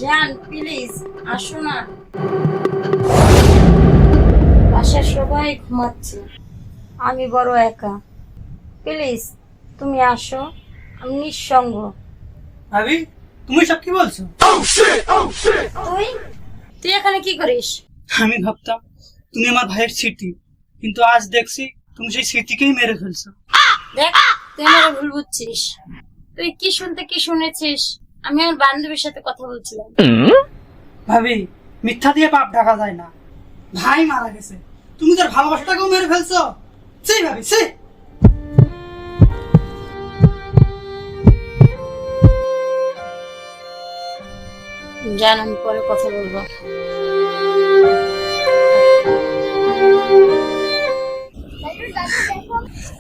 জান প্লিজ আসো না, বাসার সবাই ঘুমাচ্ছে, আমি বড় একা। প্লিজ তুমি আসো, আমি নিঃসঙ্গ। ভাবি তুমি সব কি বলছো? তুই তুই এখানে কি করিস? আমি ভাবতাম তুমি আমার ভাইয়ের স্মৃতি, কিন্তু আজ দেখছি তুমি সেই স্মৃতিকেই মেরে ফেলছো। দেখ, তুই আমার ভুল বুঝছিস। তুই কি শুনতে কি শুনেছিস? আমি আমার বান্ধবীর সাথে কথা বলছিলাম। ভাবি মিথ্যা দিয়ে পাপ ঢাকা যায় না, ভাই মারা গেছে, তুমি তার ভালোবাসাটাকেও মেরে ফেলছো। সেই ভাবি সে জান, আমি পরে কথা বলবো।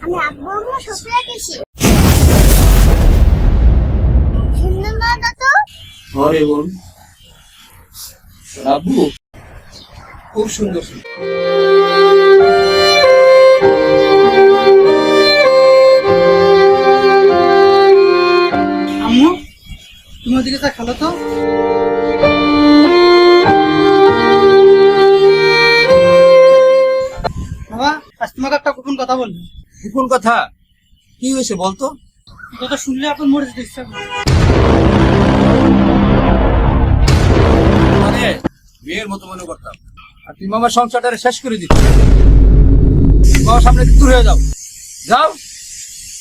আমি আব্বু আম্মু সত্যি রেখেছি। সুন্দর না তো? ঘরে বোন আব্বু খুব সুন্দর। আম্মু তুমি ওদিকে তা খেলো তো। বাবা আজ তোমাকে একটা গোপন কথা বলবো। গোপন কথা কি হয়েছে বলতো? কথা শুনলে আপনার মরে যেতে ইচ্ছা করে। মানে মেয়ের মতো মনে করতাম, আর তুমি আমার সংসারটা শেষ করে দিত। আমার সামনে দূর হয়ে যাও, যাও,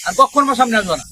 আর কখন আমার সামনে আসবে না।